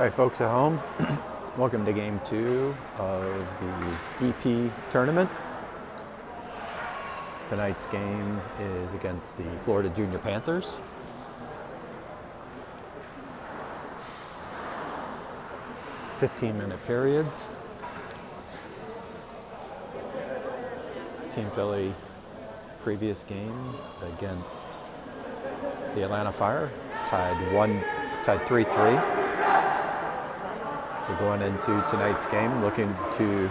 All right, folks at home, welcome to game 2 of the EP tournament. Tonight's game is against the Florida Junior Panthers. "15-minute periods. Team Philly previous game against the Atlanta Fire tied 3-3. So going into tonight's game, looking to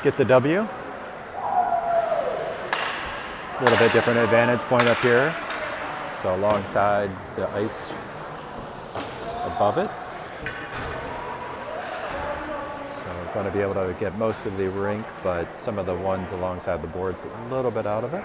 get the W. A little bit different advantage point up here. So alongside the ice above it. So going to be able to get most of the rink, but some of the ones alongside the boards a little bit out of it.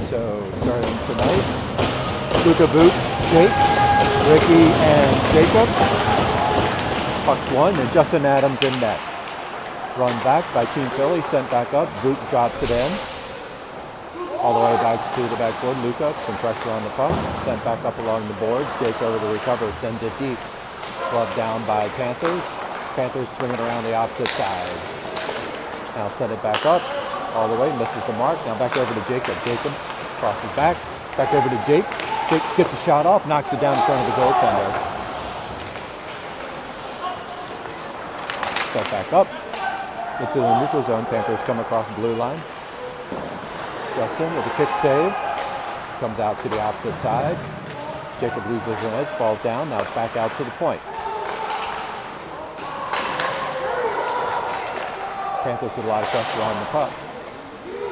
So starting tonight, Luca, Boot, Jake, Ricky, and Jacob. Puck's one, and Justin Adams in net. Run back by Team Philly, sent back up. Boot drops it in. All the way back to the backboard. Luca, some pressure on the puck. Sent back up along the boards. Jake over to recover, sends it deep. Glove down by Panthers. Panthers swinging around the opposite side. Now send it back up. All the way, misses the mark. Now back over to Jacob. Jacob crosses back over to Jake. Jake gets a shot off, knocks it down in front of the goaltender. Set back up. Into the neutral zone. Panthers come across the blue line. Justin with a kick save. Comes out to the opposite side. Jacob loses an edge, falls down. Now it's back out to the point. Panthers with a lot of pressure on the puck.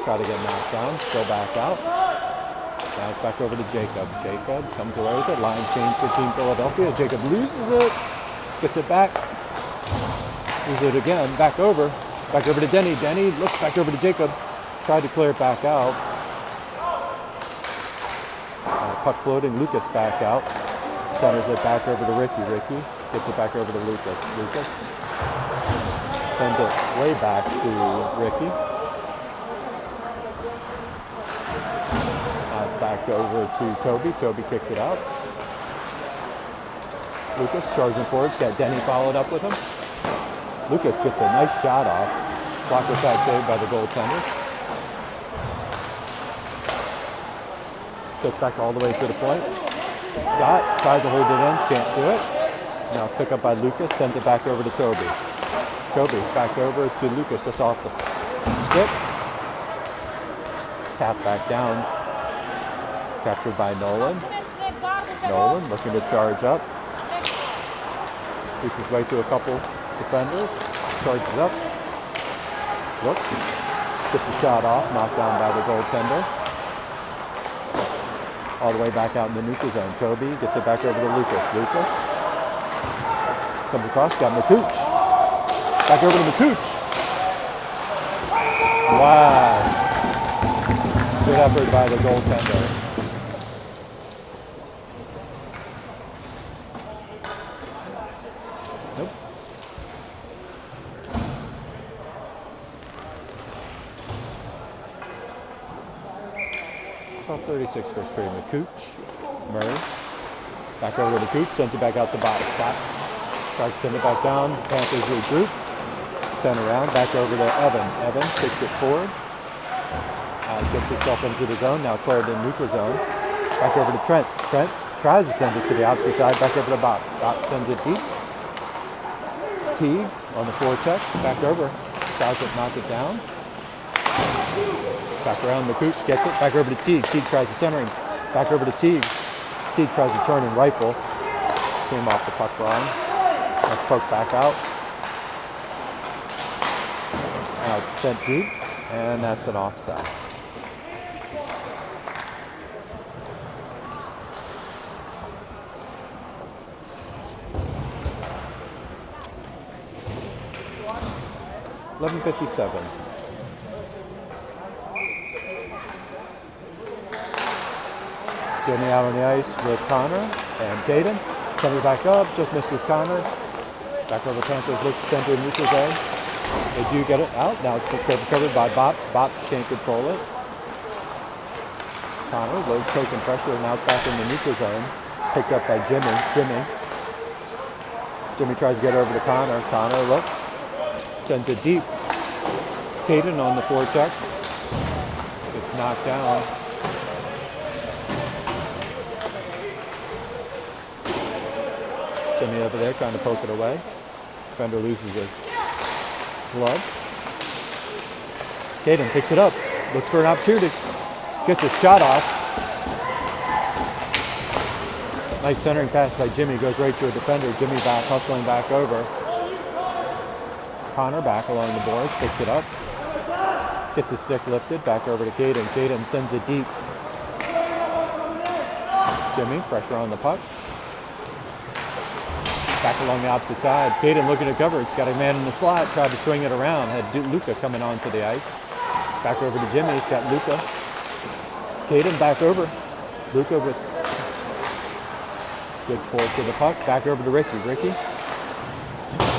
Try to get knocked down, still back out. Now it's back over to Jacob. Jacob comes away with it. Line change for Team Philadelphia. Jacob loses it. Gets it back. Loses it again. Back over to Denny. Denny looks back over to Jacob. Tried to clear it back out. Puck floating. Lucas back out. Centers it back over to Ricky. Ricky gets it back over to Lucas. Lucas sends it way back to Ricky. Back over to Toby. Toby kicks it out. Lucas charging forward. Got Denny followed up with him. Lucas gets a nice shot off. Blocker side saved by the goaltender. Gets back all the way to the point. Scott tries to hold it in. Can't do it. Now pick up by Lucas. Sends it back over to Toby. Toby back over to Lucas. Just off the stick. Tap back down. Captured by Nolan. Nolan looking to charge up. Beats his way through a couple defenders. Charges up. Looks. Gets a shot off. Knocked down by the goaltender. All the way back out in the neutral zone. Toby gets it back over to Lucas. Lucas comes across. Got McCooch. Back over to McCooch. Wow. Good effort by the goaltender. Nope. 12:36 first period. McCooch. Murray. Back over to McCooch. Sends it back out the bottom. Scott tries to send it back down. Panthers regroup. Send around. Back over to Evan. Evan kicks it forward. Gets itself into the zone. Now cleared in neutral zone. Back over to Trent. Trent tries to send it to the opposite side. Back over to Bob. Bob sends it deep. Teague on the forecheck. Back over. Tries to knock it down. Back around. McCooch gets it. Back over to Teague. Teague tries to center him. Back over to Teague. Teague tries to turn and rifle. Came off the puck wrong. Let's poke back out. Now it's sent deep. And that's an offside. $11:57. Jimmy out on the ice with Connor and Caden. Coming back up, just misses Connor. Back over Panthers, looks center neutral zone. They do get it out. Now it's covered by Bops. Bops can't control it. Connor, low choke and pressure, now it's back in the neutral zone. Picked up by Jimmy. Jimmy tries to get over to Connor. Connor looks, sends it deep. Caden on the forecheck. It's knocked down. Jimmy over there trying to poke it away. Defender loses his glove. Caden picks it up. Looks for an opportunity. Gets a shot off. Nice centering pass by Jimmy. Goes right to a defender. Jimmy back, hustling back over. Connor back along the boards. Picks it up. Gets his stick lifted. Back over to Caden. Caden sends it deep. Jimmy, pressure on the puck. Back along the opposite side. Caden looking to cover. It's got a man in the slot. Tried to swing it around. Had Luca coming onto the ice. Back over to Jimmy. He's got Luca. Caden back over. Luca with good force to the puck. Back over to Ricky.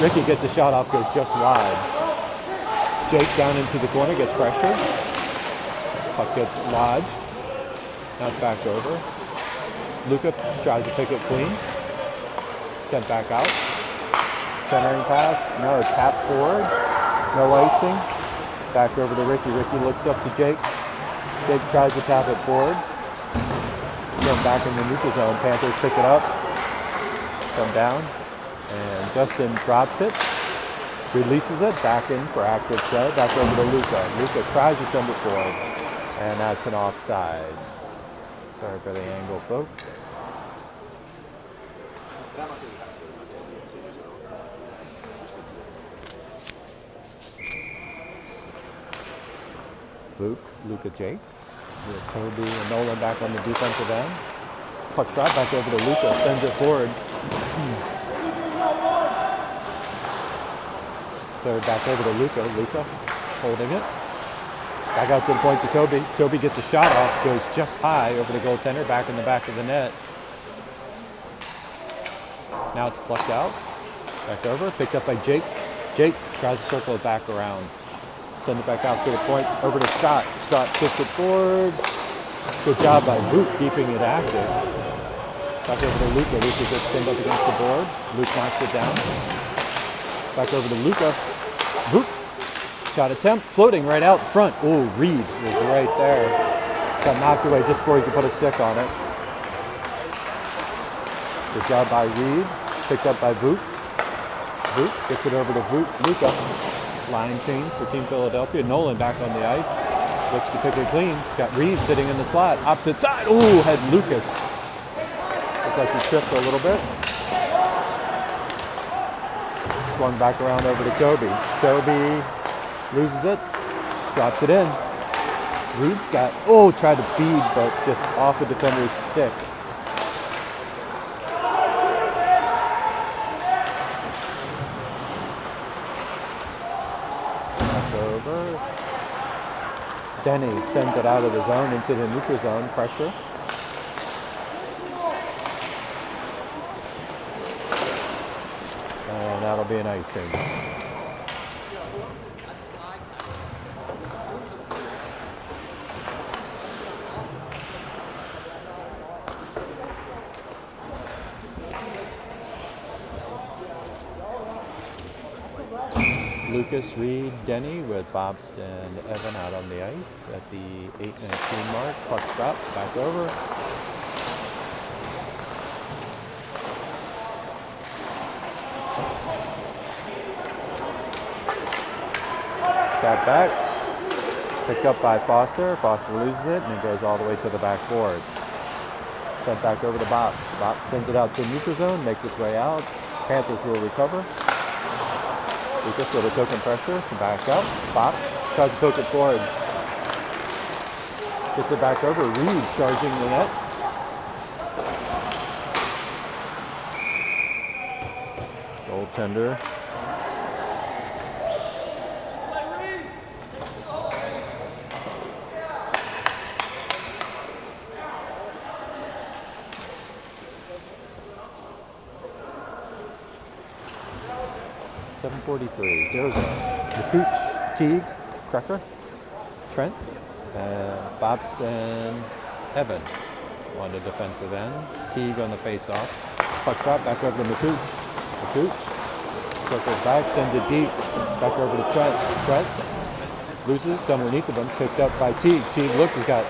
Ricky gets a shot off. Goes just wide. Jake down into the corner. Gets pressure. Puck gets lodged. Now it's back over. Luca tries to pick it clean. Sent back out. Centering pass. No, tap forward. No icing. Back over to Ricky. Ricky looks up to Jake. Jake tries to tap it forward. Then back in the neutral zone. Panthers pick it up. Come down. And Justin drops it. Releases it. Back in for active play. Back over to Luca. Luca tries to send it forward. And that's an offsides. Sorry for the angle, folks. Luca Jake. With Toby and Nolan back on the defensive end. Puck's brought back over to Luca. Sends it forward. Third back over to Luca. Luca holding it. Back out to the point to Toby. Toby gets a shot off. Goes just high over the goaltender. Back in the back of the net. Now it's plucked out. Back over. Picked up by Jake. Jake tries to circle it back around. Send it back out to the point. Over to Scott. Scott shifts it forward. Good job by Luke keeping it active. Back over to Luca. Luca gets pinned up against the board. Luke knocks it down. Back over to Luca. Luke. Shot attempt. Floating right out front. Oh, Reeves is right there. Got knocked away just before he could put a stick on it. Good job by Reed. Picked up by Vuk. Vuk gets it over to Luca. Line change for Team Philadelphia. Nolan back on the ice. Looks to pick it clean. It's got Reed sitting in the slot. Opposite side. Ooh, had Lucas. Looks like he tripped a little bit. Swung back around over to Toby. Toby loses it. Drops it in. Reed's got, tried to feed, but just off the defender's stick. Denny sends it out of the zone into the neutral zone. Pressure. And that'll be an icing. Lucas, Reed, Denny with Bobst and Evan out on the ice at the 8:19 mark. Puck's dropped, back over. Got back. Picked up by Foster. Foster loses it and it goes all the way to the back boards. Sent back over to Bobst. Bobst sends it out to the neutral zone, makes its way out. Panthers will recover. Lucas with a token pressure to back up. Bops tries to poke it forward. Gets it back over. Reed charging the net. Goaltender. .43, 0-0. McCooch, Teague, Cracker, Trent, Bobston, Evan on the defensive end. Teague on the face-off. Puck drop back over to McCooch. McCooch circles back, sends it deep. Back over to Trent. Trent loses it. It's underneath of him. Picked up by Teague. Teague looks, he's got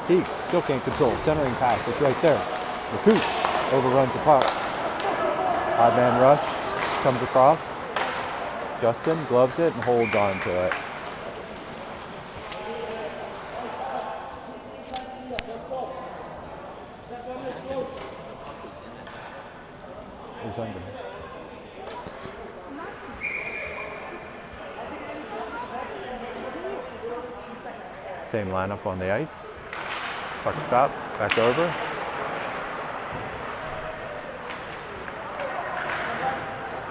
Teague still can't control. Centering pass. It's right there. McCooch overruns the puck. Odd man rush comes across. Justin gloves it and holds on to it. Who's under? Same lineup on the ice. Puck stop, back over.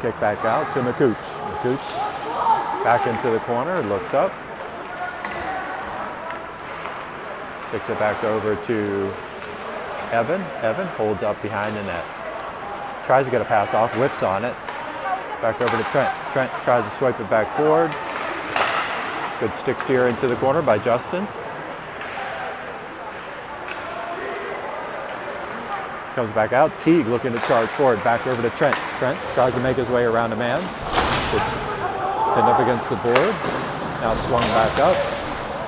Kick back out to McCooch. McCooch back into the corner, looks up. Kicks it back over to Evan. Evan holds up behind the net. Tries to get a pass off, whiffs on it. Back over to Trent. Trent tries to swipe it back forward. Good stick steer into the corner by Justin. Comes back out. Teague looking to charge forward. Back over to Trent. Trent tries to make his way around a man. It's pinned up against the board. Now swung back up.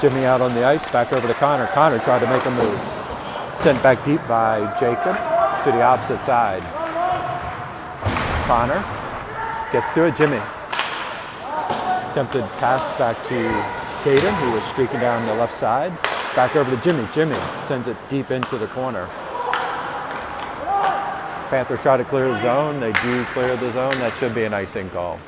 Jimmy out on the ice. Back over to Connor. Connor tried to make a move. Sent back deep by Jacob to the opposite side. Connor gets to it. Jimmy. Attempted pass back to Caden, who was streaking down the left side. Back over to Jimmy. Jimmy sends it deep into the corner. Panthers try to clear the zone. They do clear the zone. That should be an icing call.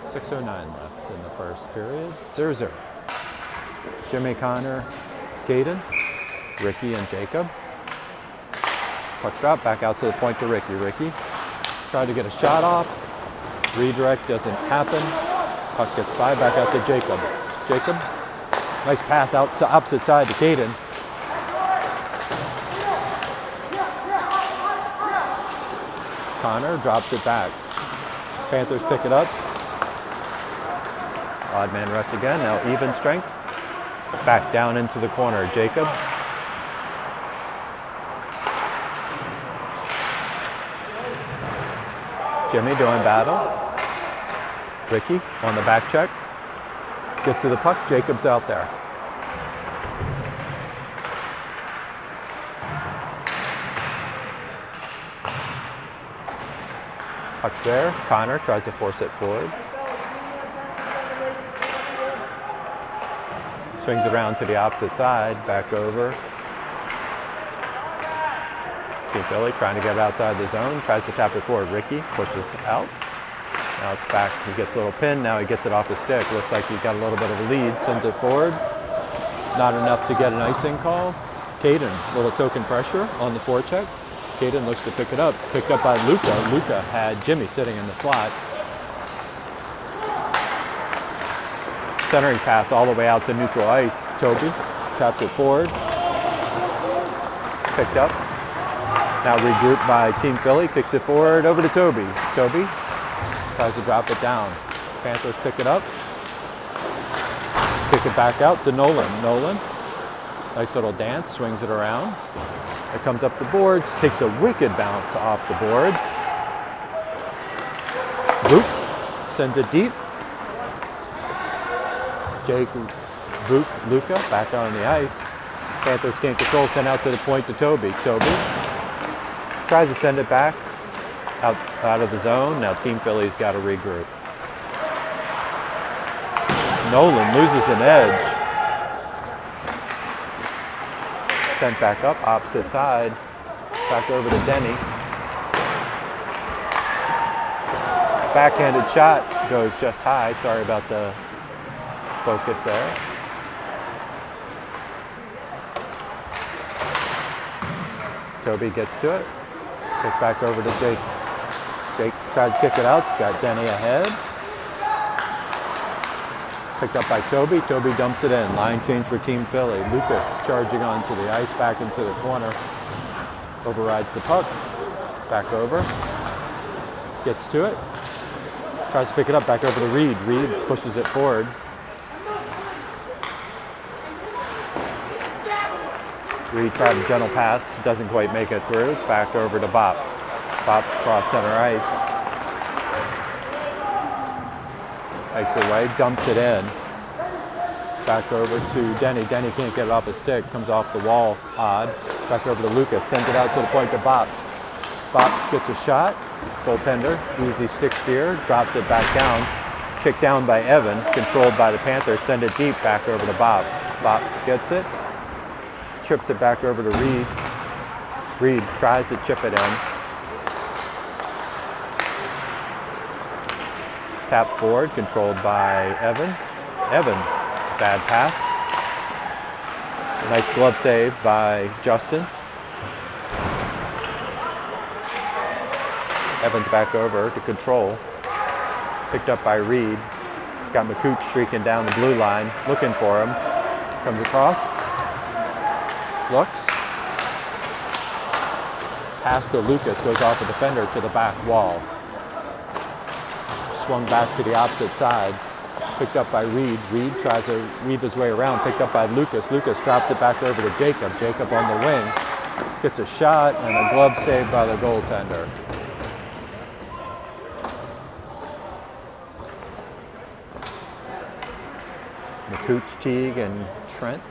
.609 left in the first period. 0-0. Jimmy, Connor, Caden, Ricky, and Jacob. Puck drop back out to the point to Ricky. Ricky tried to get a shot off. Redirect doesn't happen. Puck gets by back out to Jacob. Jacob, nice pass out opposite side to Caden. Connor drops it back. Panthers pick it up. Odd man rush again. Now even strength. Back down into the corner. Jacob. Jimmy doing battle. Ricky on the back check. Gets to the puck. Jacob's out there. Puck's there. Connor tries to force it forward. Swings around to the opposite side. Back over. Philly trying to get outside the zone, tries to tap it forward. Ricky pushes out. Now it's back. He gets a little pin. Now he gets it off the stick. Looks like he got a little bit of a lead. Sends it forward. Not enough to get an icing call. Caden, little token pressure on the forecheck. Caden looks to pick it up. Picked up by Luca. Luca had Jimmy sitting in the slot. Centering pass all the way out to neutral ice. Toby taps it forward. Picked up. Now regrouped by Team Philly, kicks it forward over to Toby. Toby tries to drop it down. Panthers pick it up. Kick it back out to Nolan. Nolan, nice little dance, swings it around. It comes up the boards, takes a wicked bounce off the boards. Boop, sends it deep. Jake, Boop, Luca back on the ice. Panthers can't control, send out to the point to Toby. Toby tries to send it back out of the zone. Now Team Philly's got to regroup. Nolan loses an edge. Sent back up, opposite side. Back over to Denny. Backhanded shot goes just high. Sorry about the focus there. Toby gets to it. Kick back over to Jake. Jake tries to kick it out. It's got Denny ahead. Picked up by Toby. Toby dumps it in. Line change for Team Philly. Lucas charging onto the ice, back into the corner. Overrides the puck. Back over. Gets to it. Tries to pick it up. Back over to Reed. Reed pushes it forward. Reed tried a gentle pass. Doesn't quite make it through. It's back over to Bops. Bops across center ice. Takes it away, dumps it in. Back over to Denny. Denny can't get it off his stick. Comes off the wall, odd. Back over to Lucas. Sends it out to the point to Bops. Bops gets a shot. Goaltender, easy stick steer. Drops it back down. Kicked down by Evan. Controlled by the Panthers. Send it deep back over to Bops. Bops gets it. Chips it back over to Reed. Reed tries to chip it in. Tap forward, controlled by Evan. Evan, bad pass. A nice glove save by Justin. Evans back over to control. Picked up by Reed. Got McCooch streaking down the blue line, looking for him. Comes across. Looks. Pass to Lucas, goes off the defender to the back wall. Swung back to the opposite side. Picked up by Reed. Reed tries to weave his way around. Picked up by Lucas. Lucas drops it back over to Jacob. Jacob on the wing. Gets a shot and a glove save by the goaltender. McCooch, Teague, and Trent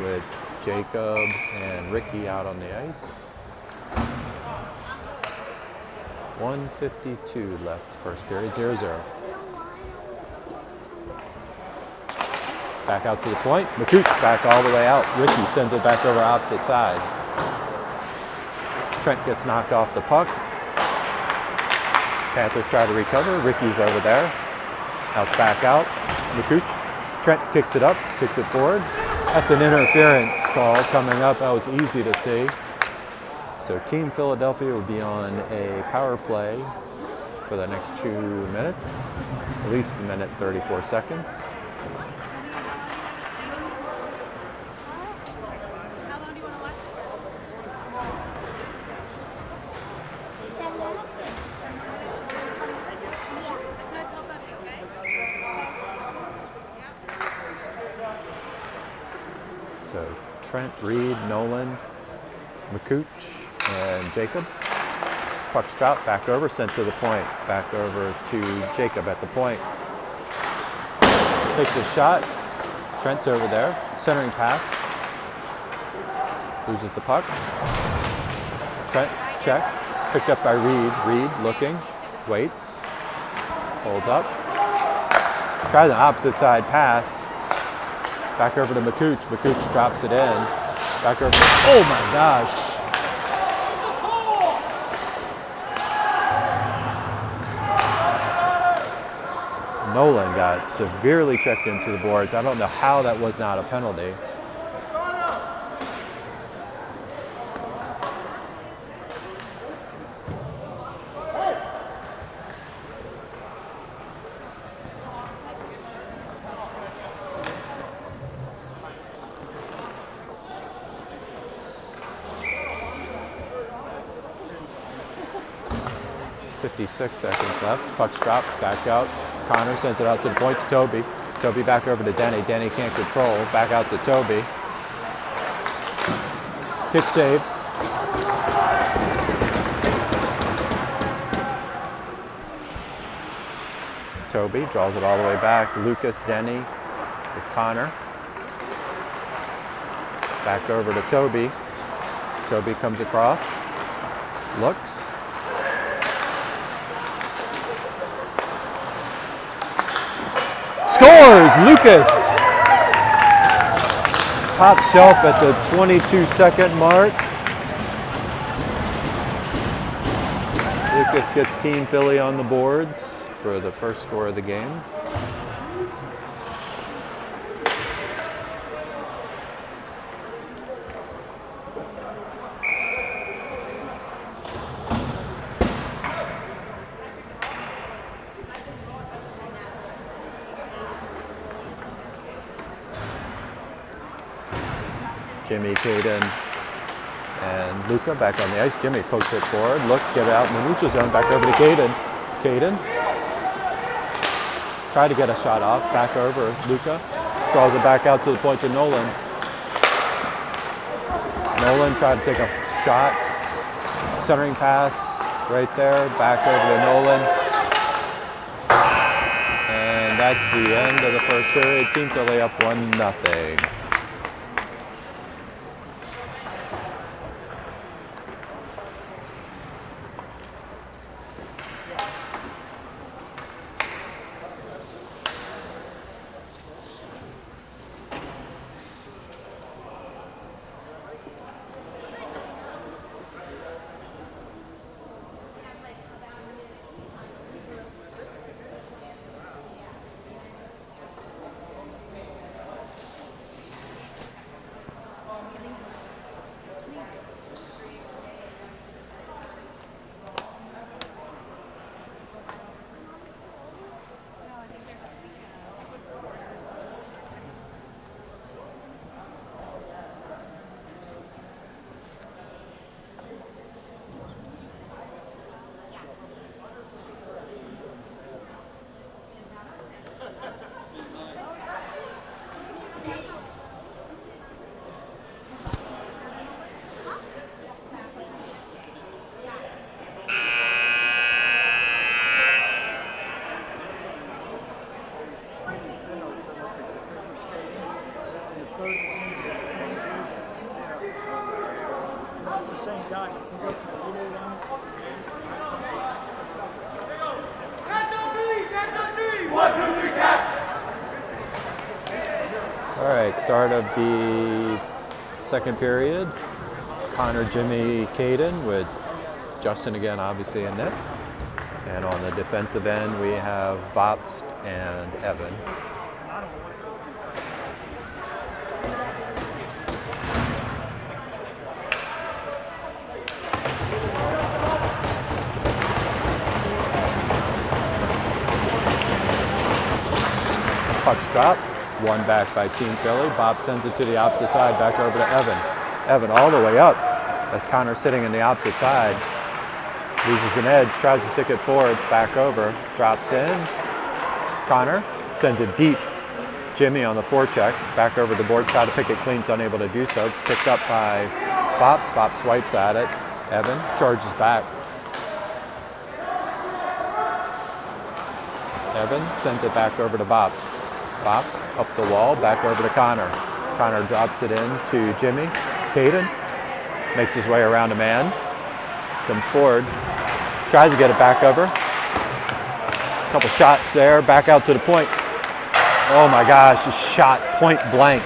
with Jacob and Ricky out on the ice. 1:52 left, first period, 0-0. Back out to the point. McCooch back all the way out. Ricky sends it back over opposite side. Trent gets knocked off the puck. Panthers try to recover. Ricky's over there. Now it's back out. McCooch. Trent kicks it up, kicks it forward. That's an interference call coming up. That was easy to see. So Team Philadelphia will be on a power play for the next 2 minutes, at least a minute 34 seconds. So Trent, Reed, Nolan, McCooch, and Jacob. Puck's dropped, back over, sent to the point. Back over to Jacob at the point. Takes a shot. Trent's over there. Centering pass. Loses the puck. Trent, check. Picked up by Reed. Reed looking. Waits. Holds up. Tries an opposite side pass. Back over to McCooch. McCooch drops it in. Back over. Oh my gosh. Nolan got severely checked into the boards. I don't know how that was not a penalty. .56 seconds left. Puck's dropped, back out. Connor sends it out to the point to Toby. Toby back over to Denny. Denny can't control. Back out to Toby. Kick save. Toby draws it all the way back. Lucas, Denny with Connor. Back over to Toby. Toby comes across. Looks. Score! scores. Lucas. Top shelf at the 22-second mark. Lucas gets Team Philly on the boards for the first score of the game. Jimmy, Caden, and Luca back on the ice. Jimmy pokes it forward, looks, get it out in the neutral zone, back over to Caden. Caden, try to get a shot off, back over. Luca draws it back out to the point to Nolan. Nolan tried to take a shot, centering pass right there, back over to Nolan. And that's the end of the first period. Team Philly up 1-0. All right, start of the second period. Connor, Jimmy, Caden with Justin again, obviously in net. And on the defensive end, we have Bobst and Evan. Puck's dropped. One back by Team Philly. Bob sends it to the opposite side, back over to Evan. Evan all the way up as Connor's sitting in the opposite side. Loses an edge, tries to stick it forward, back over, drops in. Connor sends it deep. Jimmy on the forecheck, back over the board, try to pick it clean, is unable to do so. Picked up by Bob. Bob swipes at it. Evan charges back. Evan sends it back over to Bobs. Bobs up the wall, back over to Connor. Connor drops it in to Jimmy. Caden makes his way around a man. Comes forward. Tries to get it back over. Couple shots there, back out to the point. Oh my gosh, a shot point blank.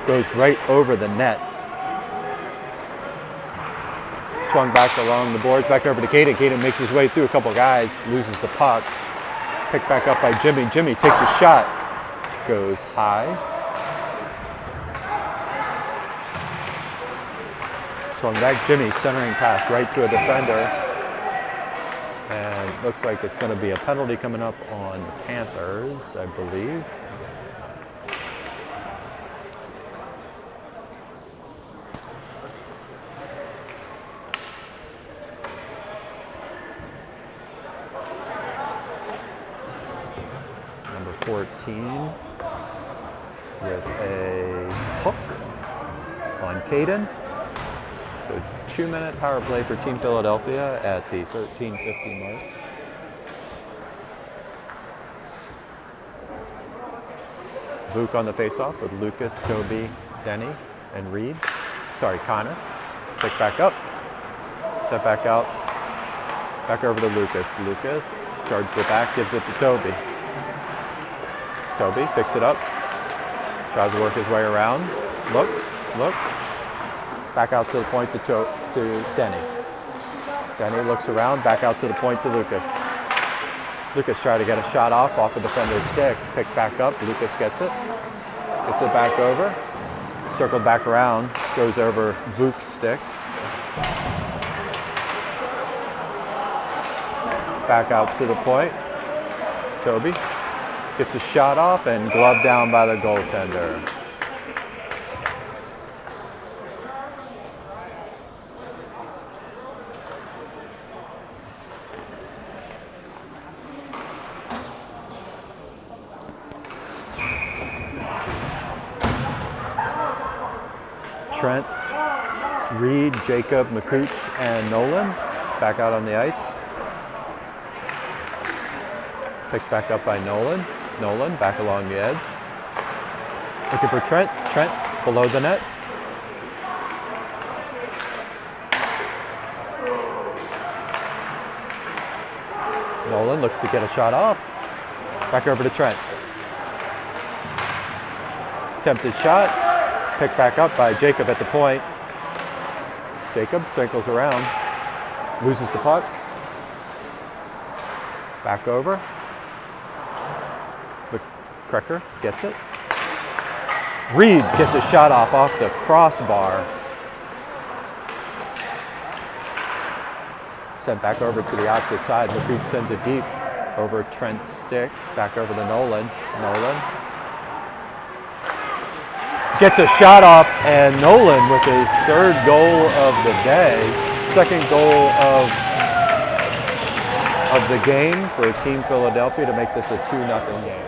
Goes right over the net. Swung back along the boards, back over to Caden. Caden makes his way through a couple guys, loses the puck. Picked back up by Jimmy. Jimmy takes a shot. Goes high. Swung back. Jimmy centering pass right to a defender. And looks like it's going to be a penalty coming up on the Panthers, I believe. Number 14 with a hook on Caden. So 2-minute power play for Team Philadelphia at the 13:50 mark. Vuk on the faceoff with Lucas, Toby, Denny, and Reed. Sorry, Connor. Pick back up. Set back out. Back over to Lucas. Lucas charges it back, gives it to Toby. Toby picks it up. Tries to work his way around. Looks. Back out to the point to Denny. Denny looks around, back out to the point to Lucas. Lucas tried to get a shot off the defender's stick. Picked back up, Lucas gets it. Gets it back over. Circled back around, goes over Vuk's stick. Back out to the point. Toby gets a shot off and gloved down by the goaltender. Trent, Reed, Jacob, McCooch, and Nolan back out on the ice. Picked back up by Nolan. Nolan back along the edge. Looking for Trent. Trent below the net. Nolan looks to get a shot off. Back over to Trent. Attempted shot. Picked back up by Jacob at the point. Jacob circles around. Loses the puck. Back over. Krecker gets it. Reed gets a shot off the crossbar. Sent back over to the opposite side. McCooch sends it deep over Trent's stick. Back over to Nolan. Nolan gets a shot off, and Nolan with his third goal of the day, second goal of the game for Team Philadelphia to make this a 2-0 game.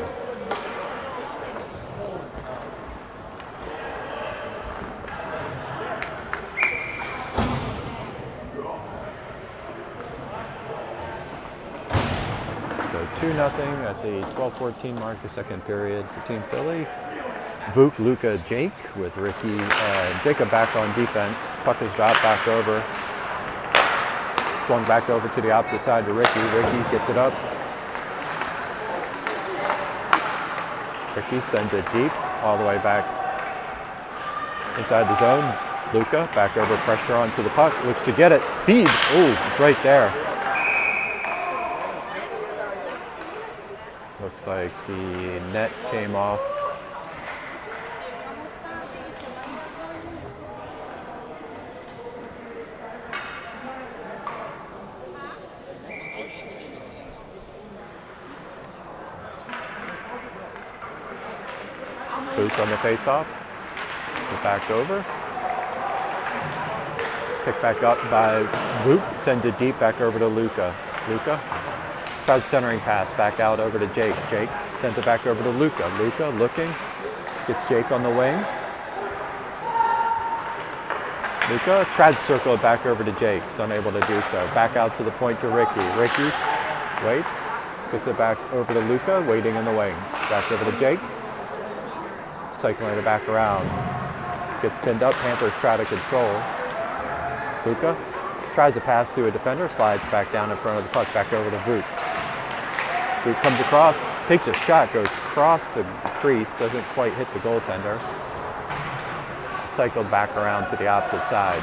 So 2-0 at the 12:14 mark, the second period for Team Philly. Vuk, Luca, Jake with Ricky and Jacob back on defense. Puck is dropped back over. Swung back over to the opposite side to Ricky. Ricky gets it up. Ricky sends it deep all the way back inside the zone. Luca back over, pressure onto the puck. Looks to get it. Feed. Ooh, it's right there. Looks like the net came off. Vuk on the face-off. Back over. Picked back up by Vuk. Sends it deep back over to Luca. Luca tries centering pass back out over to Jake. Jake sent it back over to Luca. Luca looking. Gets Jake on the wing. Luca tries to circle it back over to Jake. He's unable to do so. Back out to the point to Ricky. Ricky waits. Gets it back over to Luca. Waiting in the wings. Back over to Jake. Cycling it back around. Gets pinned up. Panthers try to control. Luca tries to pass through a defender. Slides back down in front of the puck. Back over to Vuk. Vuk comes across. Takes a shot. Goes across the crease. Doesn't quite hit the goaltender. Cycled back around to the opposite side.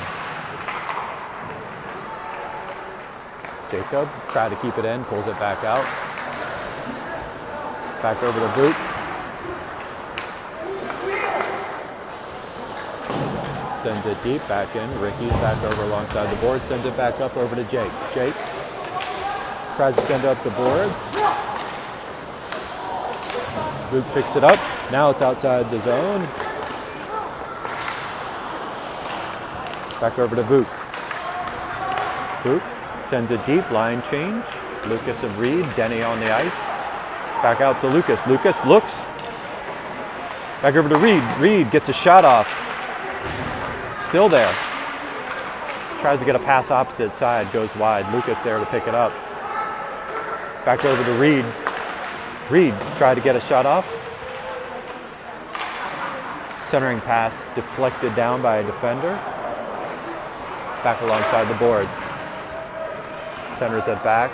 Jacob tried to keep it in. Pulls it back out. Back over to Vuk. Sends it deep, back in. Ricky's back over alongside the board. Sends it back up over to Jake. Jake tries to send up the boards. Vuk picks it up. Now it's outside the zone. Back over to Vuk. Vuk sends it deep, line change. Lucas and Reed, Denny on the ice. Back out to Lucas. Lucas looks. Back over to Reed. Reed gets a shot off. Still there. Tries to get a pass opposite side, goes wide. Lucas there to pick it up. Back over to Reed. Reed tried to get a shot off. Centering pass deflected down by a defender. Back alongside the boards. Centers it back.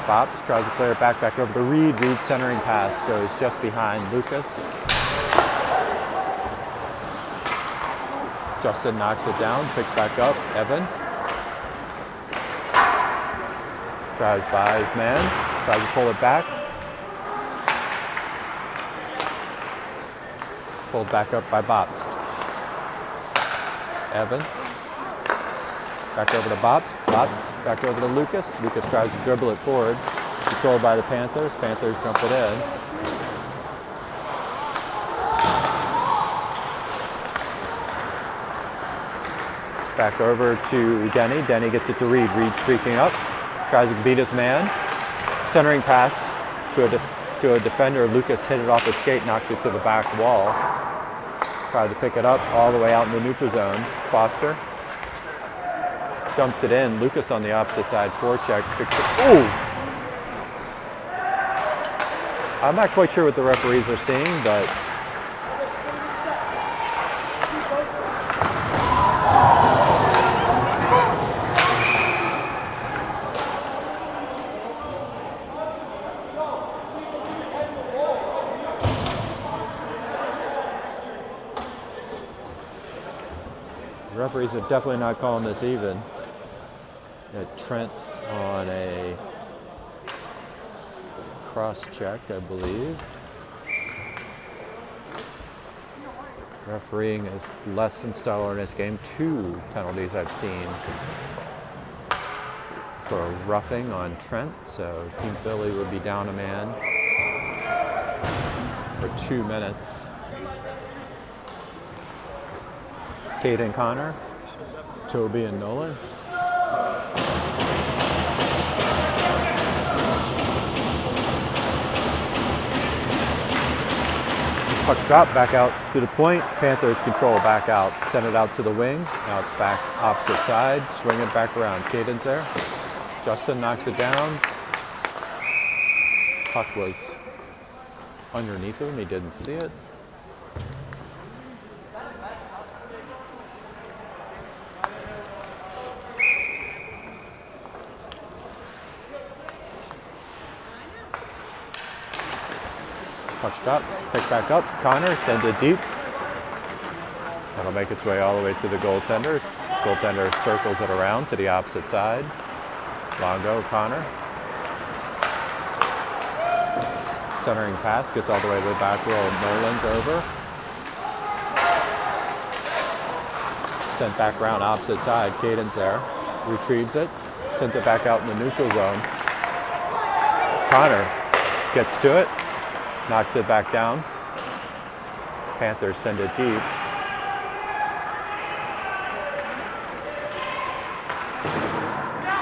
Bops tries to clear it back over to Reed. Reed centering pass goes just behind Lucas. Justin knocks it down, picks back up. Evan drives by his man, tries to pull it back. Pulled back up by Bops. Evan back over to Bops. Bops back over to Lucas. Lucas tries to dribble it forward. Controlled by the Panthers. Panthers jump it in. Back over to Denny. Denny gets it to Reed. Reed streaking up. Tries to beat his man. Centering pass to a defender. Lucas hit it off his skate, knocked it to the back wall. Tried to pick it up all the way out in the neutral zone. Foster dumps it in. Lucas on the opposite side. Forecheck. Ooh! I'm not quite sure what the referees are seeing, but the referees are definitely not calling this even. Trent on a cross check, I believe. Refereeing is less than stellar in this game. 2 penalties I've seen for roughing on Trent, so Team Philly would be down a man for 2 minutes. Caden Connor, Toby and Nolan. Puck's dropped back out to the point. Panthers control back out. Send it out to the wing. Now it's back opposite side. Swing it back around. Caden's there. Justin knocks it down. Puck was underneath him. He didn't see it. Puck's dropped, pick back up. Connor sends it deep. That'll make its way all the way to the goaltenders. Goaltender circles it around to the opposite side. Longo, Connor. Centering pass, gets all the way to the back row. Nolan's over. Sent back around opposite side. Caden's there. Retrieves it. Sends it back out in the neutral zone. Connor gets to it. Knocks it back down. Panthers send it deep.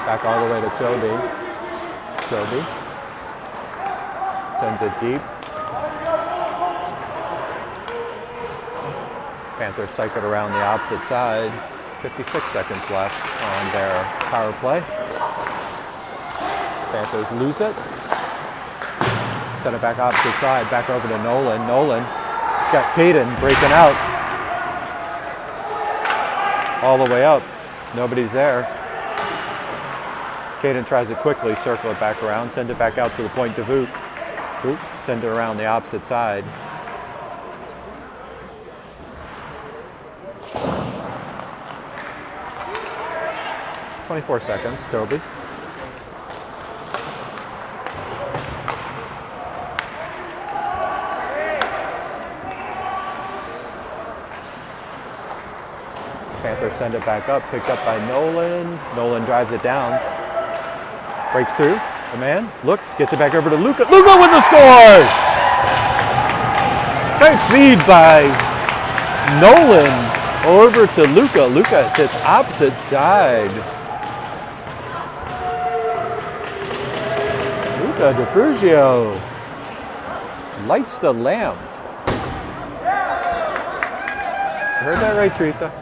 Back all the way to Toby. Toby sends it deep. Panthers cycle it around the opposite side. 56 seconds left on their power play. Panthers lose it. Send it back opposite side, back over to Nolan. Nolan, he's got Caden breaking out. All the way up, nobody's there. Caden tries to quickly circle it back around, send it back out to the point to Vuk. Vuk, send it around the opposite side. "24 seconds, Toby. Panthers send it back up, picked up by Nolan. Nolan drives it down. Breaks through. The man looks, gets it back over to Luca. Luca with the score! Great feed by Nolan over to Luca. Luca sits opposite side. Luca DeFrugio lights the lamp. You heard that right, Teresa?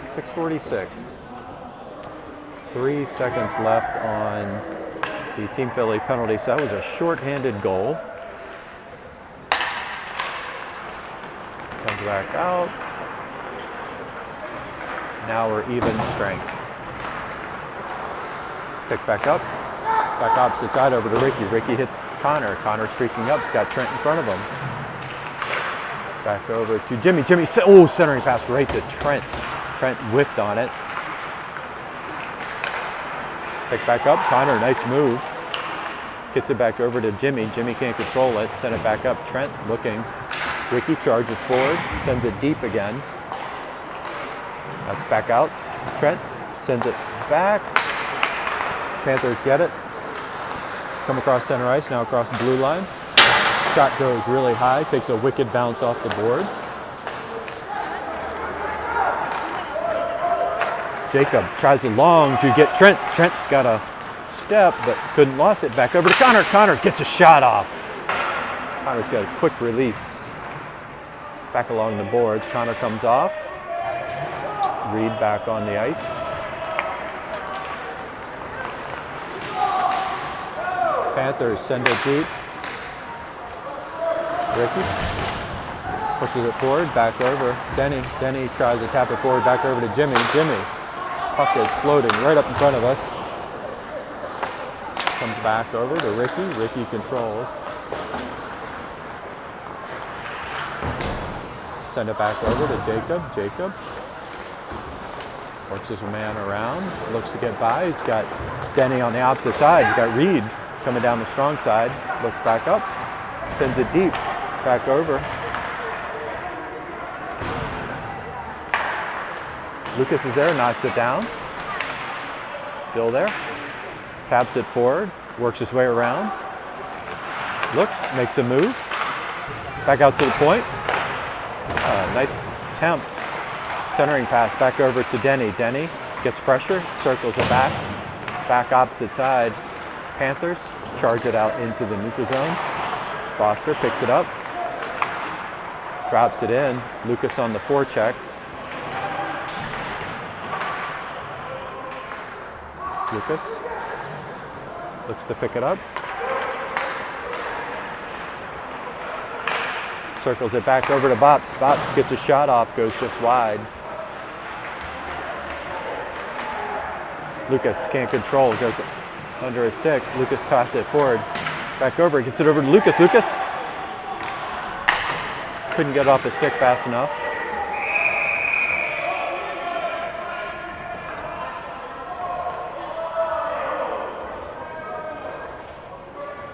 6:46. 3 seconds left on the Team Philly penalty. So that was a shorthanded goal. Comes back out. Now we're even strength. Pick back up. Back opposite side over to Ricky. Ricky hits Connor. Connor streaking up. He's got Trent in front of him. Back over to Jimmy. Jimmy, centering pass right to Trent. Trent whiffed on it. Pick back up. Connor, nice move. Gets it back over to Jimmy. Jimmy can't control it. Send it back up. Trent looking. Ricky charges forward. Sends it deep again. That's back out. Trent sends it back. Panthers get it. Come across center ice. Now across the blue line. Shot goes really high. Takes a wicked bounce off the boards. Jacob tries long to get Trent. Trent's got a step, but couldn't lost it. Back over to Connor. Connor gets a shot off. Connor's got a quick release. Back along the boards. Connor comes off. Reed back on the ice. Panthers send it deep. Ricky pushes it forward, back over. Denny tries to tap it forward, back over to Jimmy. Jimmy, puck is floating right up in front of us. Comes back over to Ricky. Ricky controls. Send it back over to Jacob. Jacob works his man around, looks to get by. He's got Denny on the opposite side. He's got Reed coming down the strong side. Looks back up, sends it deep, back over. Lucas is there, knocks it down. Still there. Taps it forward, works his way around. Looks, makes a move. Back out to the point. Nice attempt. Centering pass back over to Denny. Denny gets pressure, circles it back. Back opposite side. Panthers charge it out into the neutral zone. Foster picks it up. Drops it in. Lucas on the forecheck. Lucas looks to pick it up. Circles it back over to Bops. Bops gets a shot off, goes just wide. Lucas can't control, goes under his stick. Lucas passes it forward. Back over, gets it over to Lucas. Lucas couldn't get it off his stick fast enough.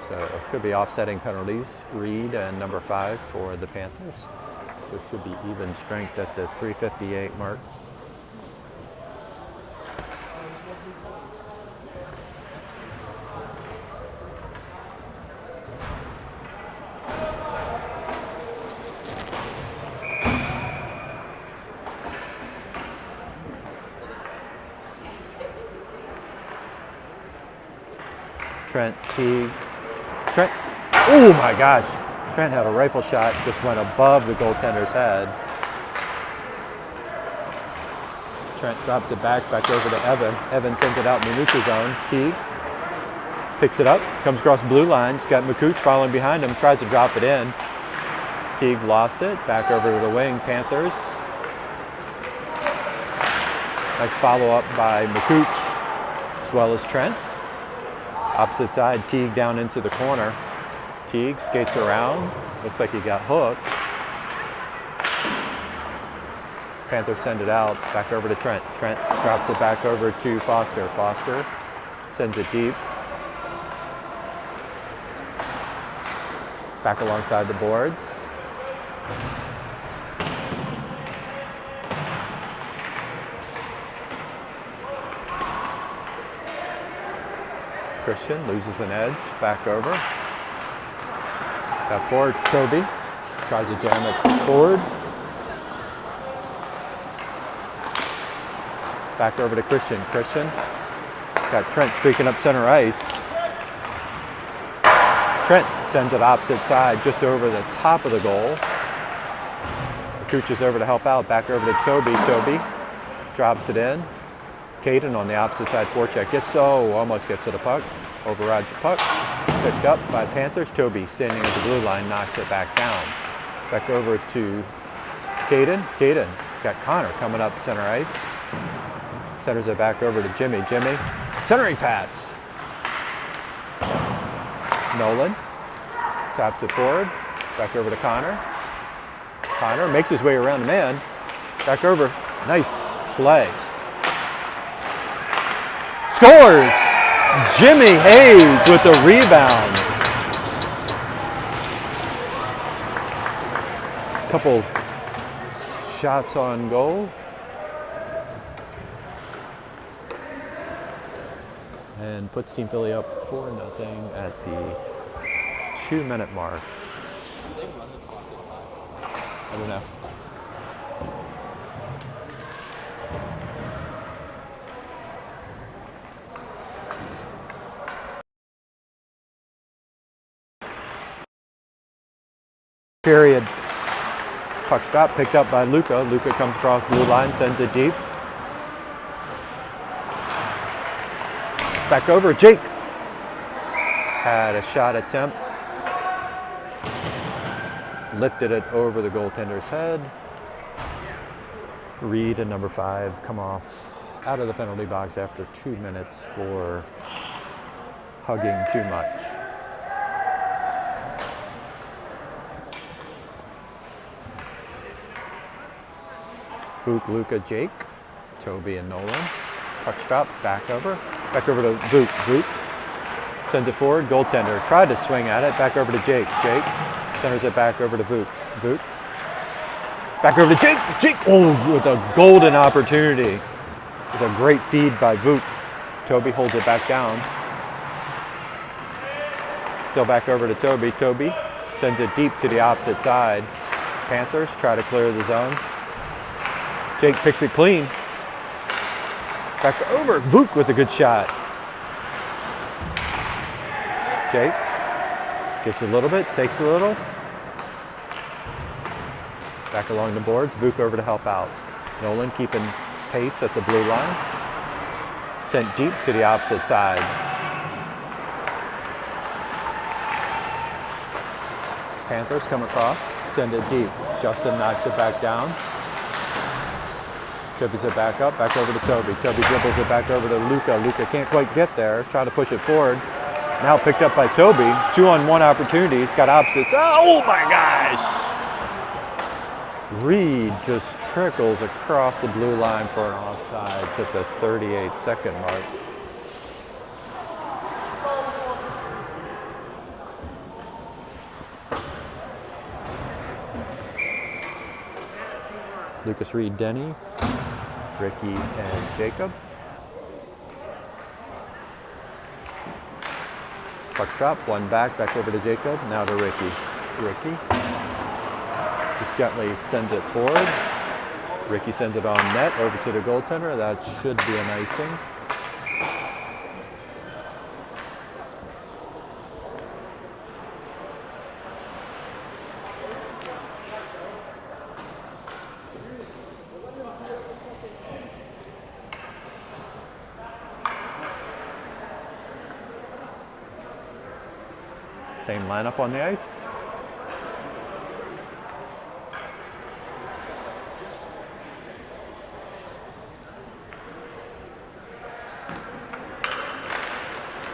So it could be offsetting penalties. Reed and number 5 for the Panthers. So it should be even strength at the 3:58 mark. Trent, Teague. Trent, oh my gosh. Trent had a rifle shot, just went above the goaltender's head. Trent drops it back over to Evan. Evan sends it out in the neutral zone. Teague picks it up, comes across the blue line. He's got McCooch following behind him, tries to drop it in. Teague lost it, back over to the wing, Panthers. Nice follow-up by McCooch, as well as Trent. Opposite side, Teague down into the corner. Teague skates around. Looks like he got hooked. Panthers send it out. Back over to Trent. Trent drops it back over to Foster. Foster sends it deep. Back alongside the boards. Christian loses an edge, back over. Got forward, Toby tries to jam it forward. Back over to Christian. Christian got Trent streaking up center ice. Trent sends it opposite side, just over the top of the goal. Cooch is over to help out, back over to Toby. Toby drops it in. Caden on the opposite side forecheck. Almost gets to the puck. Overrides the puck. Picked up by Panthers. Toby standing at the blue line, knocks it back down. Back over to Caden. Caden got Connor coming up center ice. Centers it back over to Jimmy. Jimmy Centering pass. Nolan taps it forward. Back over to Connor. Connor makes his way around the man. Back over. Nice play. Scores! Jimmy Hayes with the rebound. Couple shots on goal. And puts Team Philly up 4-0 at the 2-minute mark. Do they run the clock at 5? I don't know. Period. Puck's dropped, picked up by Luka. Luka comes across blue line, sends it deep. Back over, Jake. Had a shot attempt. Lifted it over the goaltender's head. Reed and number 5 come off out of the penalty box after 2 minutes for hugging too much. Vuk, Luka, Jake, Toby, and Nolan. Puck's dropped, back over to Vuk. Vuk sends it forward, goaltender tried to swing at it, back over to Jake. Jake centers it back over to Vuk. Vuk back over to Jake. Jake, oh, with a golden opportunity. It was a great feed by Vuk. Toby holds it back down. Still back over to Toby. Toby sends it deep to the opposite side. Panthers try to clear the zone. Jake picks it clean. Back over. Vuk with a good shot. Jake gets a little bit, takes a little. Back along the boards. Vuk over to help out. Nolan keeping pace at the blue line. Sent deep to the opposite side. Panthers come across, send it deep. Justin knocks it back down. Dribbles it back up, back over to Toby. Toby dribbles it back over to Luka. Luka can't quite get there, trying to push it forward. Now picked up by Toby. 2-on-1 opportunity. It's got opposites. Oh my gosh! Reed just trickles across the blue line for an offside. It's at the 38-second mark. Lucas Reed, Denny, Ricky, and Jacob. Puck's dropped, one back over to Jacob, now to Ricky. Ricky just gently sends it forward. Ricky sends it on net over to the goaltender. That should be an icing. Same lineup on the ice.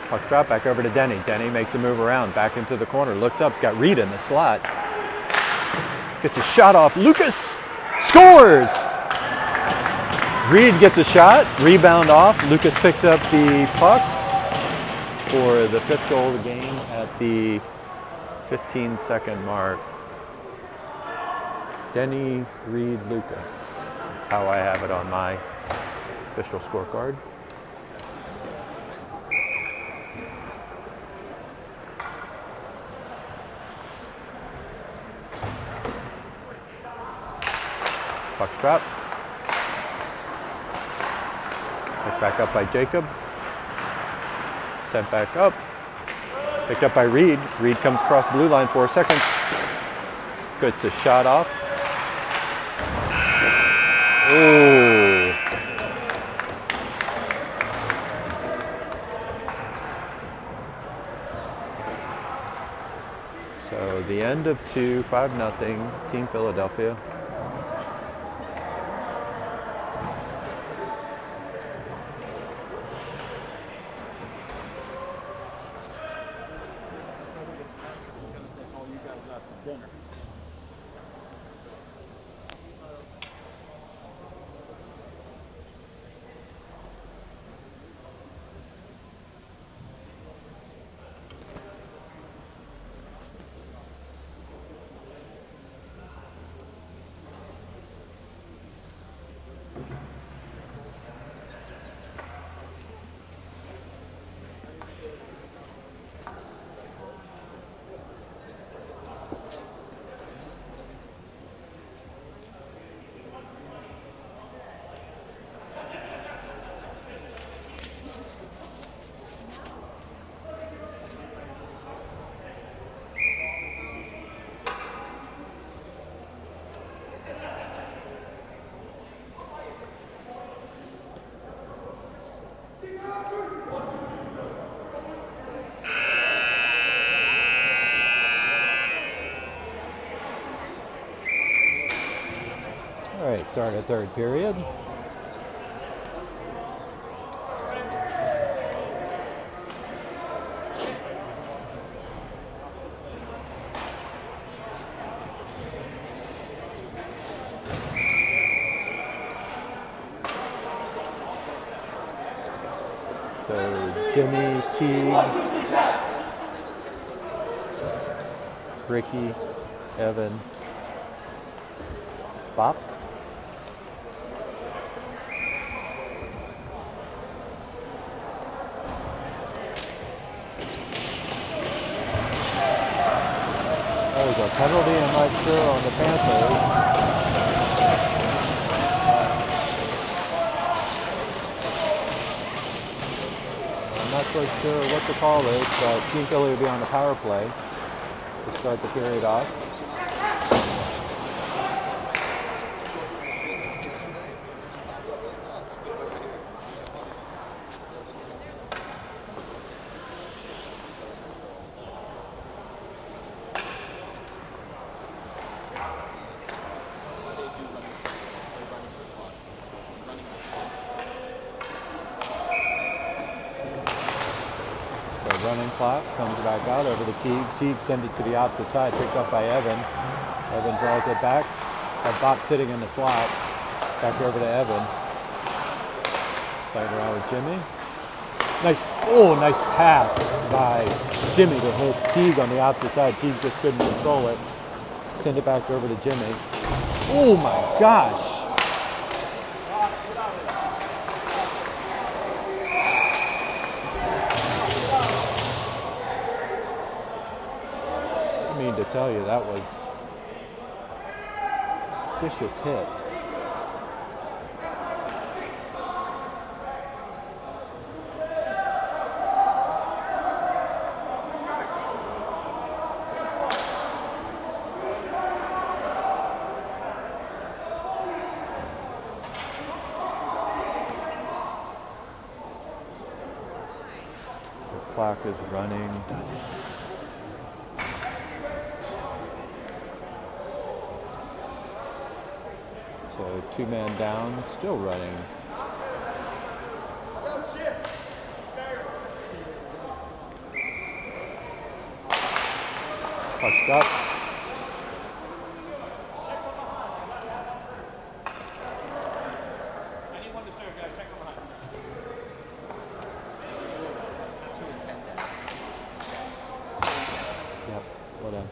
Puck drop back over to Denny. Denny makes a move around, back into the corner, looks up, it's got Reed in the slot. Gets a shot off, Lucas scores! Reed gets a shot, rebound off, Lucas picks up the puck for the 5th goal of the game at the 15-second mark. Denny, Reed, Lucas is how I have it on my official scorecard. Puck's dropped. Picked back up by Jacob. Sent back up. Picked up by Reed. Reed comes across blue line, 4 seconds. Gets a shot off. Ooh. So the end of 2, 5-0, Team Philadelphia. dinner. All right, start a third period. So Jimmy, Teague, Ricky, Evan, Bobst. There's a penalty, I'm not sure, on the Panthers. I'm not quite sure what the call is, but Team Philly will be on the power play to start the period off. Running clock comes back out over the Teague. Teague sends it to the opposite side, picked up by Evan. Evan draws it back. Got Bob sitting in the slot. Back over to Evan. Playing around with Jimmy. Nice pass by Jimmy to hit Teague on the opposite side. Teague just couldn't control it. Send it back over to Jimmy. Oh my gosh! To tell you, that was vicious hit. The clock is running. So 2-man down, still running. Pucks up. Anyone to serve, guys. Check them behind. Yep, whatever.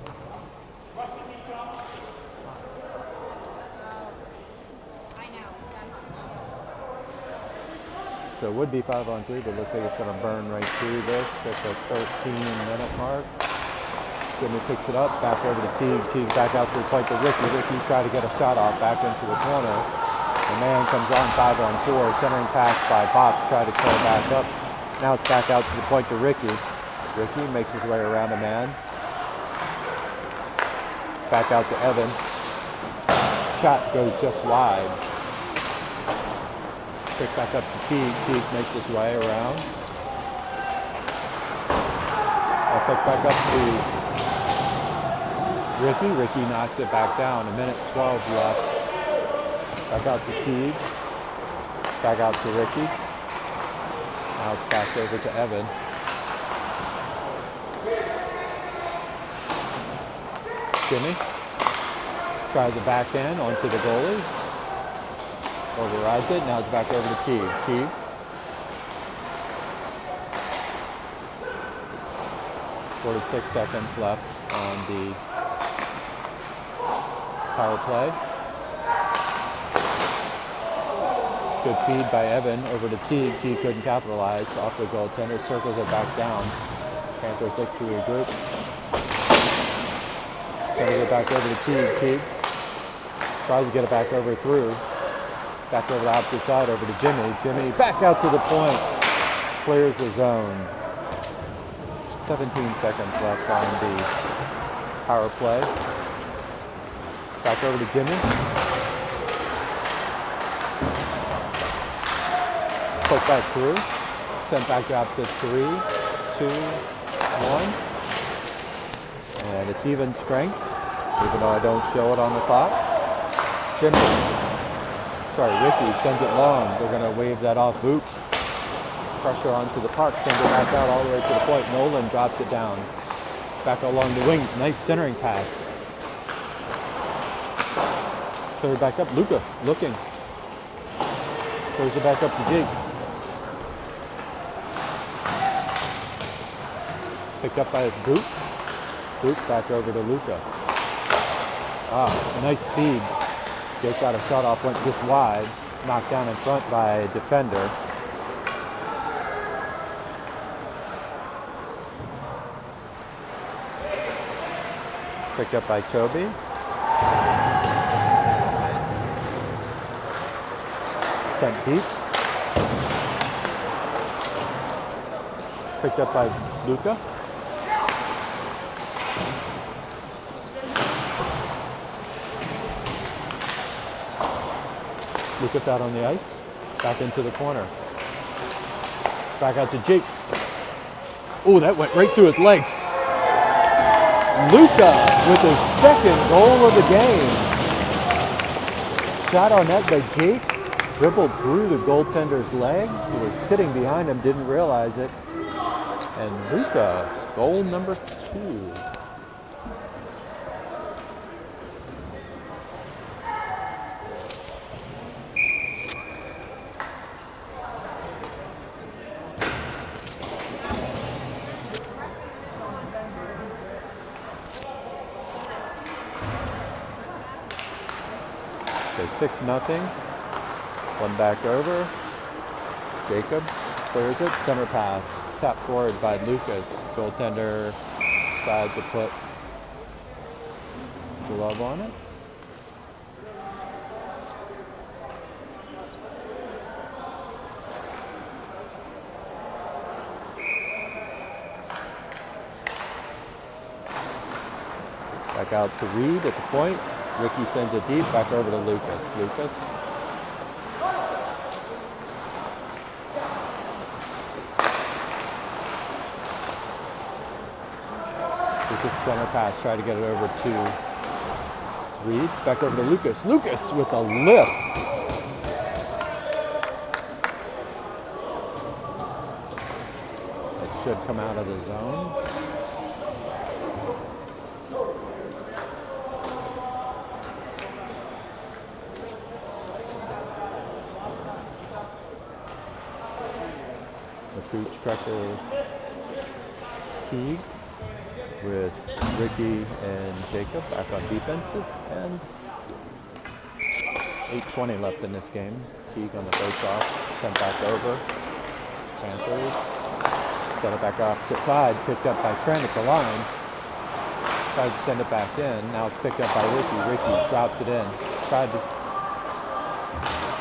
So it would be 5-on-3, but it looks like it's going to burn right through this at the 13-minute mark. Jimmy picks it up, back over to Teague. Teague back out to the point to Ricky. Ricky tried to get a shot off back into the corner. The man comes on 5-on-4. Centering pass by Pops, tried to curl back up. Now it's back out to the point to Ricky. Ricky makes his way around a man. Back out to Evan. Shot goes just wide. Pick back up to Teague. Teague makes his way around. I'll pick back up to Ricky. Ricky knocks it back down. 1:12 left. Back out to Teague. Back out to Ricky. Now it's back over to Evan. Jimmy tries it back in onto the goalie. Overrides it. Now it's back over to Teague. Teague. .46 seconds left on the power play. Good feed by Evan over to Teague. Teague couldn't capitalize off the goaltender. Circles it back down. Panthers looks to regroup. Sends it back over to Teague. Teague tries to get it back over through. Back over the opposite side over to Jimmy. Jimmy back out to the point. Clears the zone. 17 seconds left on the power play. Back over to Jimmy. Put back through. Sent back to opposite 3, 2, 1. And it's even strength, even though I don't show it on the clock. Ricky sends it long. They're going to wave that off. Boop. Pressure onto the puck. Sends it back out all the way to the point. Nolan drops it down. Back along the wings. Nice centering pass. Third back up. Luca looking. Throws it back up to Jake. Picked up by Boop. Boop back over to Luca. Nice feed. Jake got a shot off, went just wide. Knocked down in front by a defender. Picked up by Toby. Sent deep. Picked up by Luca. Lucas out on the ice. Back into the corner. Back out to Jake. Oh, that went right through his legs. Luca with his second goal of the game. Shot on net by Jake. Dribbled through the goaltender's legs. Was sitting behind him, didn't realize it. And Luca, goal number 2. So 6-0. One back over. Jacob clears it. Center pass. Tap forward by Lucas. Goaltender decides to put glove on it. Back out to Reed at the point. Ricky sends it deep, back over to Lucas. Lucas. Lucas center pass, try to get it over to Reed. Back over to Lucas. Lucas with a lift. It should come out of the zone. Cooch, Cracker, Teague with Ricky and Jacob back on defensive, and 8:20 left in this game. Teague on the face-off, sent back over. Panthers set it back opposite side, picked up by Trent at the line. Tried to send it back in. Now it's picked up by Ricky. Ricky drops it in. Tried to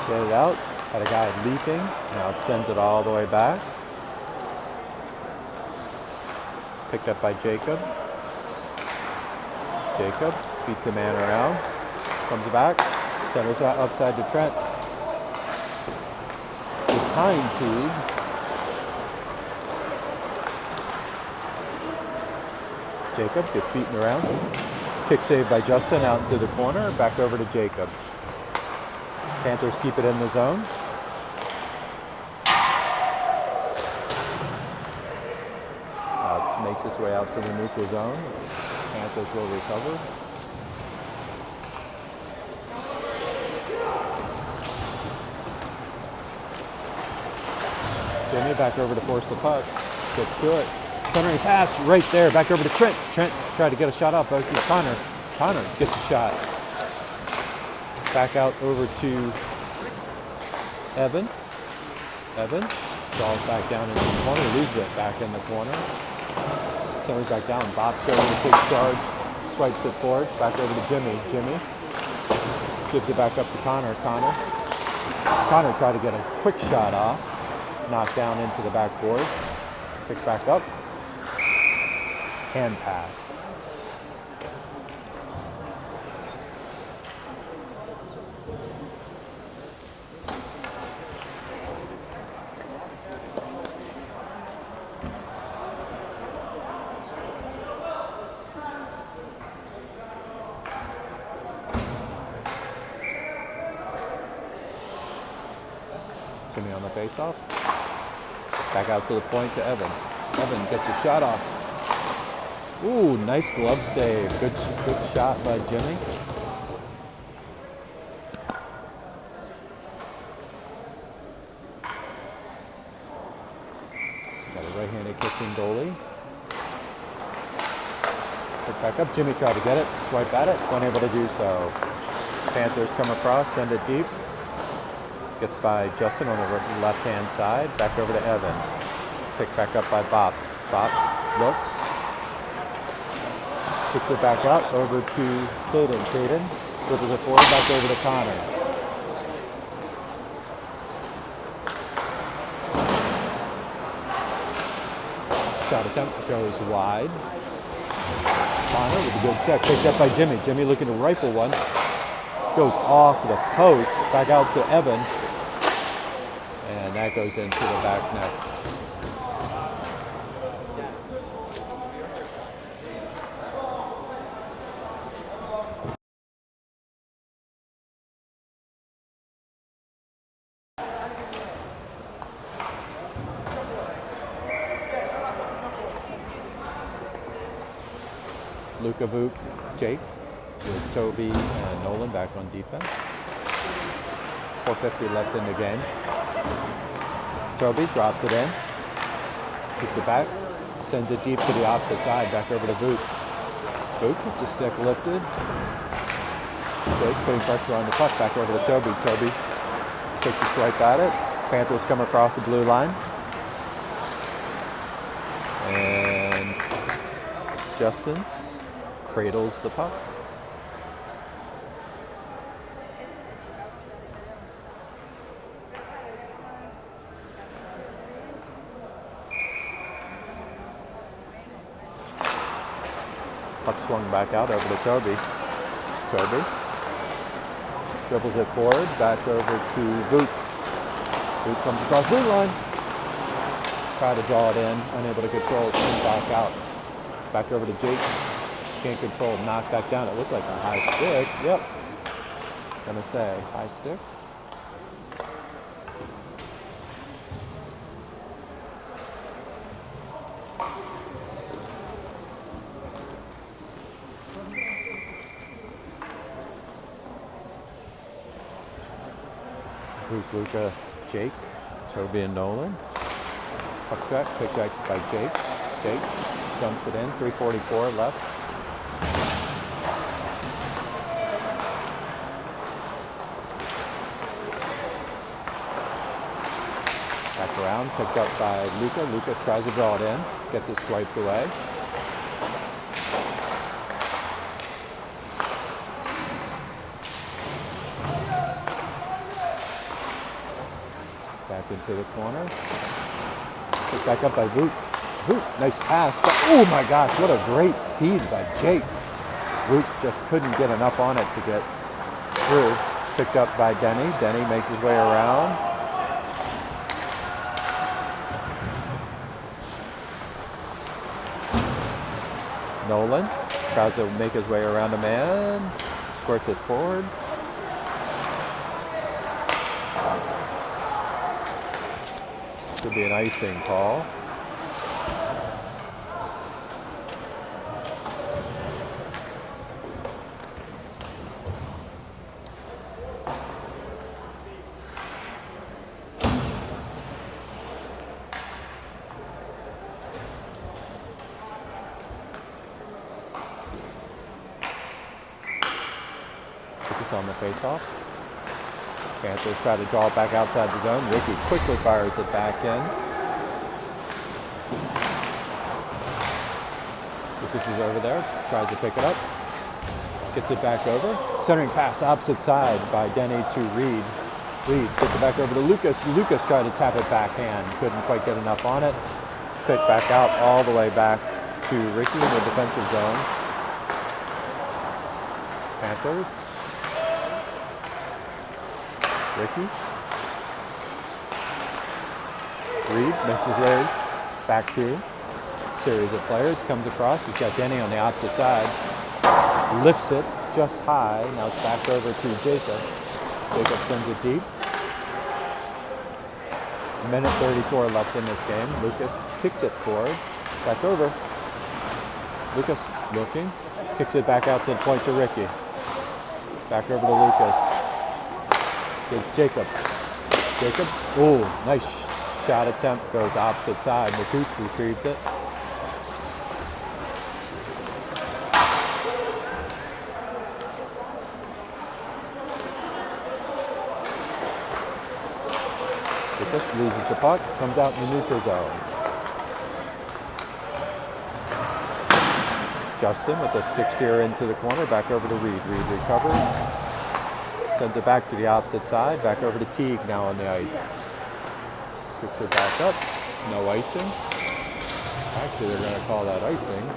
get it out. Had a guy leaping. Now it sends it all the way back. Picked up by Jacob. Jacob beats a man around. Comes back. Centers out upside to Trent. Behind Teague. Jacob gets beaten around. Kick save by Justin out into the corner. Back over to Jacob. Panthers keep it in the zone. Makes its way out to the neutral zone. Panthers will recover. Jimmy back over to force the puck. Gets to it. Centering pass right there. Back over to Trent. Trent tried to get a shot off. Back to Connor. Connor gets a shot. Back out over to Evan. Evan draws back down into the corner. Loses it back in the corner. Centers back down. Bob's going to take charge. Swipes it forward. Back over to Jimmy. Jimmy gives it back up to Connor. Connor. Connor tried to get a quick shot off. Knocked down into the backboards. Picked back up. Hand pass. Jimmy on the face-off. Back out to the point to Evan. Evan gets a shot off. Ooh, nice glove save. Good shot by Jimmy. Got a right-handed kitchen goalie. Pick back up. Jimmy tried to get it. Swipe at it. Unable to do so. Panthers come across. Send it deep. Gets by Justin on the left-hand side. Back over to Evan. Picked back up by Bops. Bops looks. Kicks it back out over to Caden. Caden dribbles it forward, back over to Connor. Shot attempt goes wide. Connor with a good check. Picked up by Jimmy. Jimmy looking to rifle one. Goes off the post. Back out to Evan. And that goes into the back net. Luka Vuk, Jake, with Toby and Nolan back on defense. 4:50 left in the game. Toby drops it in, kicks it back, sends it deep to the opposite side, back over to Vuk. Vuk with the stick lifted. Jake putting pressure on the puck, back over to Toby. Toby takes a swipe at it. Panthers come across the blue line. And Justin cradles the puck. Puck swung back out over to Toby. Toby dribbles it forward, back over to Vuk. Vuk comes across blue line. Try to draw it in, unable to control it, comes back out. Back over to Jake. Can't control, knocked back down. It looked like a high stick. Yep. Gonna say high stick. Luka, Jake, Toby and Nolan. Puck check, picked back by Jake. Jake dumps it in, 3:44 left. Back around, picked up by Luka. Luka tries to draw it in, gets it swiped away. Back into the corner. Picked back up by Vuk. Vuk, nice pass. But, oh my gosh, what a great feed by Jake. Vuk just couldn't get enough on it to get through. Picked up by Denny. Denny makes his way around. Nolan tries to make his way around a man. Squirts it forward. Could be an icing call. on the faceoff. Panthers try to draw it back outside the zone. Ricky quickly fires it back in. Lucas is over there, tries to pick it up. Gets it back over. Centering pass opposite side by Denny to Reed. Reed gets it back over to Lucas. Lucas tried to tap it backhand. Couldn't quite get enough on it. Picked back out all the way back to Ricky in the defensive zone. Panthers. Ricky. Reed makes his way back through. Series of players, comes across. He's got Denny on the opposite side. Lifts it just high. Now it's back over to Jacob. Jacob sends it deep. Minute 34 left in this game. Lucas kicks it forward. Back over. Lucas looking. Kicks it back out to the point to Ricky. Back over to Lucas. Gives Jacob. Jacob. Oh, nice shot attempt. Goes opposite side. McCooch retrieves it. Lucas loses the puck. Comes out in the neutral zone. Justin with a stick steer into the corner. Back over to Reed. Reed recovers. Sends it back to the opposite side. Back over to Teague now on the ice. Picks it back up. No icing. Actually, they're going to call that icing.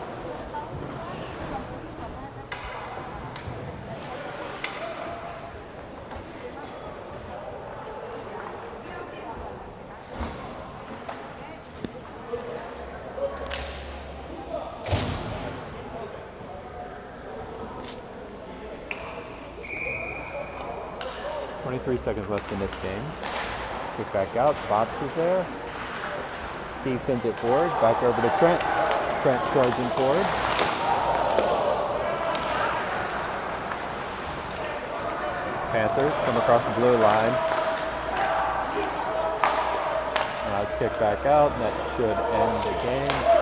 Three seconds left in this game. Kick back out. Box is there. Teague sends it forward. Back over to Trent. Trent charging forward. Panthers come across the blue line. Now it's kicked back out, and that should end the game.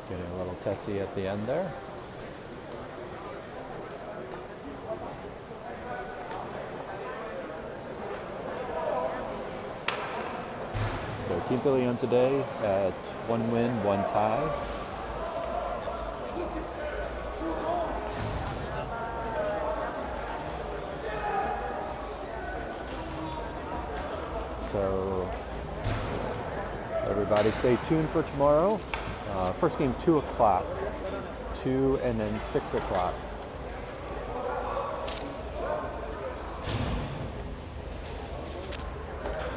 Getting a little testy at the end there. So Team Philly on today at 1 win, 1 tie. So everybody stay tuned for tomorrow. First game 2 o'clock, 2 and then 6 o'clock.